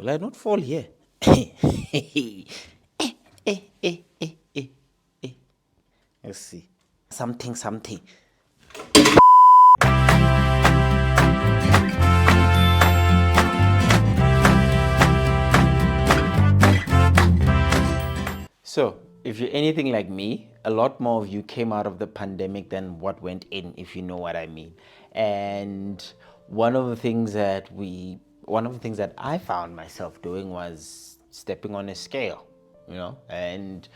Will I not fall here? eh, eh, eh, eh, eh, eh. Let's see. Something. So, if you're anything like me, a lot more of you came out of the pandemic than what went in, if you know what I mean. And one of the things that I found myself doing was stepping on a scale, and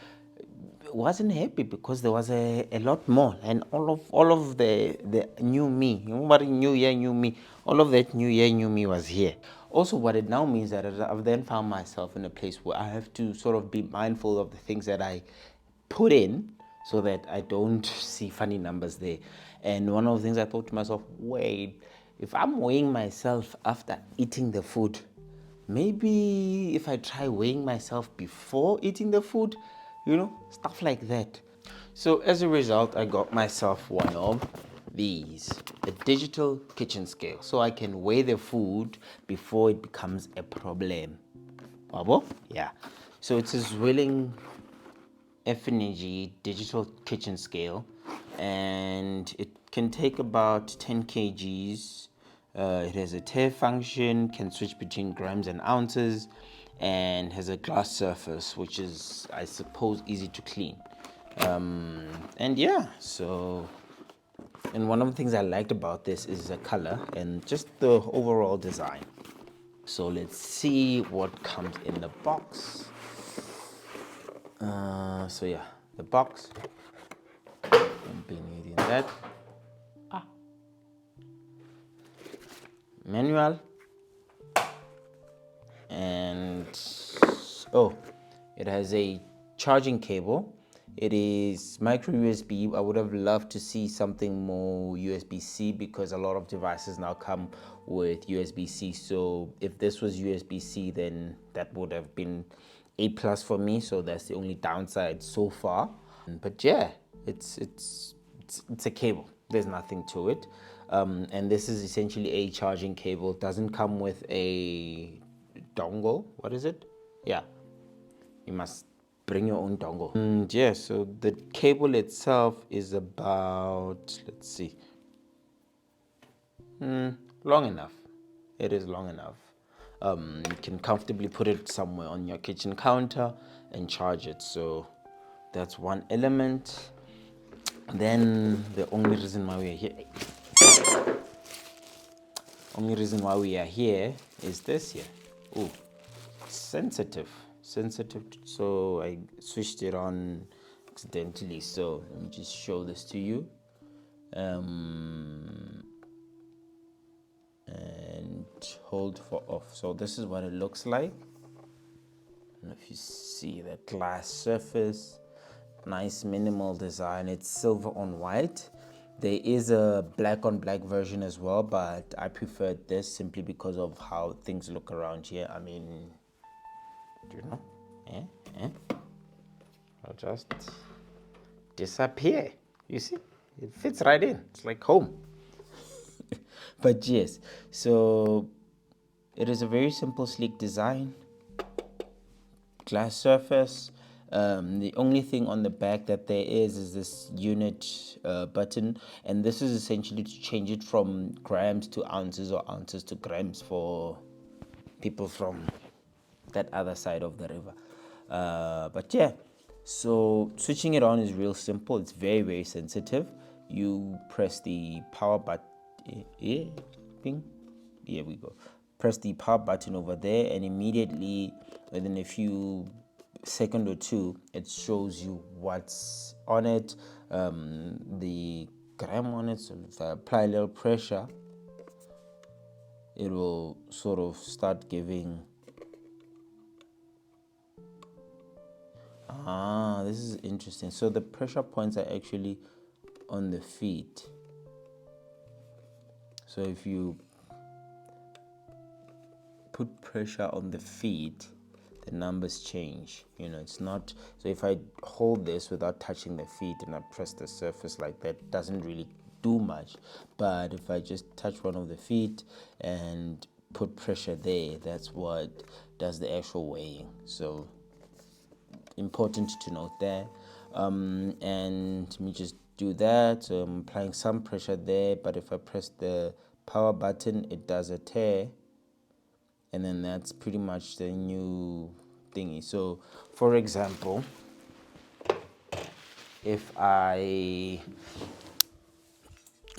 wasn't happy because there was a lot more, and all of the new me, new year, new me, all of that new year, new me was here. Also, what it now means that I've then found myself in a place where I have to sort of be mindful of the things that I put in so that I don't see funny numbers there. And one of the things I thought to myself, wait, if I'm weighing myself after eating the food, maybe if I try weighing myself before eating the food, stuff like that. So as a result, I got myself one of these, a digital kitchen scale, so I can weigh the food before it becomes a problem. Wabo? Yeah. So it's a Zwilling Enfinigy digital kitchen scale, and it can take about 10 kgs. It has a tare function, can switch between grams and ounces, and has a glass surface, which is, I suppose, easy to clean. And yeah, so, and one of the things I liked about this is the color and just the overall design. So let's see what comes in the box. So yeah, the box. Won't be needing that. Manual. And it has a charging cable. It is micro USB. I would have loved to see something more USB-C because a lot of devices now come with USB-C. So if this was USB-C, then that would have been A+ for me. So that's the only downside so far. But yeah, it's a cable. There's nothing to it. And this is essentially a charging cable. It doesn't come with a dongle. What is it? Yeah, you must bring your own dongle. And yeah, so the cable itself is about, let's see, long enough. It is long enough. You can comfortably put it somewhere on your kitchen counter and charge it. So that's one element. Then the only reason why we are here is this here. Oh, sensitive. So I switched it on accidentally. So let me just show this to you. And hold for off. So this is what it looks like. I don't know if you see that glass surface. Nice minimal design. It's silver on white. There is a black on black version as well, but I preferred this simply because of how things look around here. I mean, do you know? I'll just disappear. You see, it fits right in. It's like home. But yes, so it is a very simple, sleek design. Glass surface. The only thing on the back that there is this unit button, and this is essentially to change it from grams to ounces or ounces to grams for people from that other side of the river. But yeah, so switching it on is real simple. It's very, very sensitive. You press the power button. Ping. Here we go. Press the power button over there, and immediately within a few second or two, it shows you what's on it, the gram on it. So if I apply a little pressure, it will sort of start giving. This is interesting. So the pressure points are actually on the feet. So if you put pressure on the feet, the numbers change. It's not, so if I hold this without touching the feet and I press the surface like that, it doesn't really do much. But if I just touch one of the feet and put pressure there, that's what does the actual weighing. So important to note there. And let me just do that. So I'm applying some pressure there, but if I press the power button, it does a tear, and then that's pretty much the new thingy. So for example, if I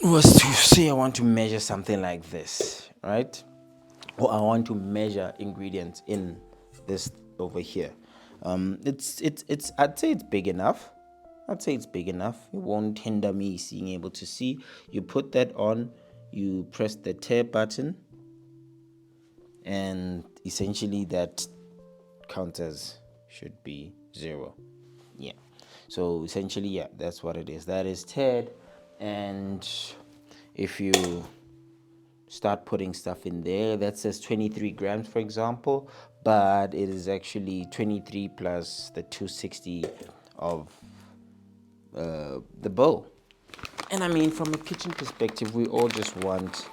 was to say I want to measure something like this, right? Or I want to measure ingredients in this over here. It's I'd say it's big enough. I'd say it's big enough. It won't hinder me being able to see. You put that on, you press the tear button, and essentially that counters should be 0. Yeah. So essentially, yeah, that's what it is. That is teared, and if you start putting stuff in there, that says 23 grams, for example, but it is actually 23 plus the 260 of the bowl. And I mean, from a kitchen perspective, we all just want,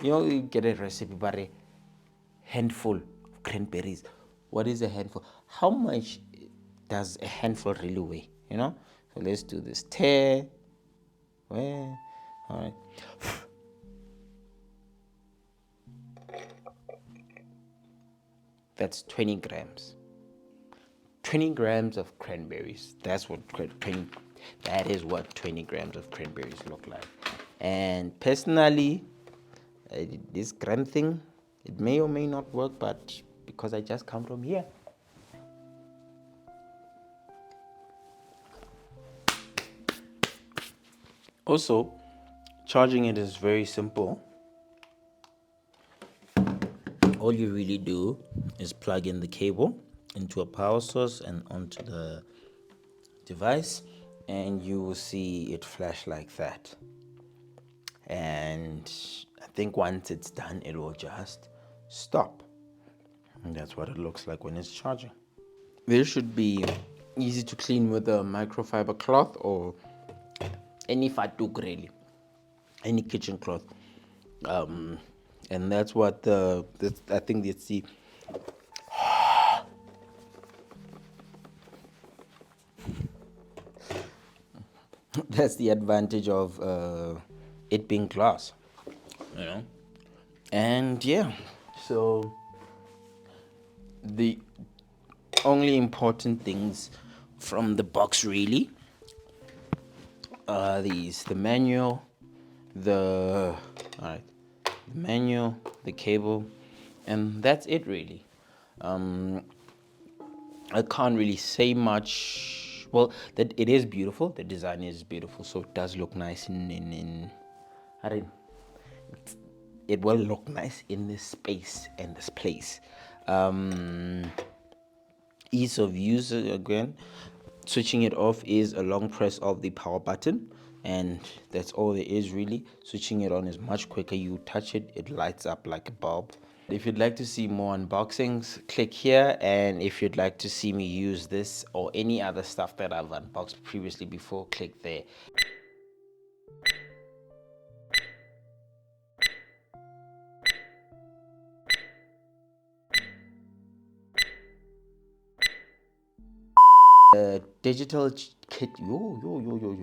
you get a recipe, but a handful of cranberries. What is a handful? How much does a handful really weigh? So let's do this. Tear. Where? All right. That's 20 grams. 20 grams of cranberries. That is what 20 grams of cranberries look like. And personally, this gram thing, it may or may not work, but because I just come from here. Also, charging it is very simple. All you really do is plug in the cable into a power source and onto the device, and you will see it flash like that. And I think once it's done, it will just stop. And that's what it looks like when it's charging. This should be easy to clean with a microfiber cloth or any fatuk really, any kitchen cloth. And that's what I think it's the that's the advantage of it being glass, and yeah. So the only important things from the box really are these: the manual, the manual, the cable, and that's it really. I can't really say much. Well, that it is beautiful. The design is beautiful, so it does look nice I don't. It will look nice in this space and this place. Ease of use again. Switching it off is a long press of the power button, and that's all there is really. Switching it on is much quicker. You touch it, it lights up like a bulb. If you'd like to see more unboxings, click here. And if you'd like to see me use this or any other stuff that I've unboxed previously before, click there. Digital kit. Yo.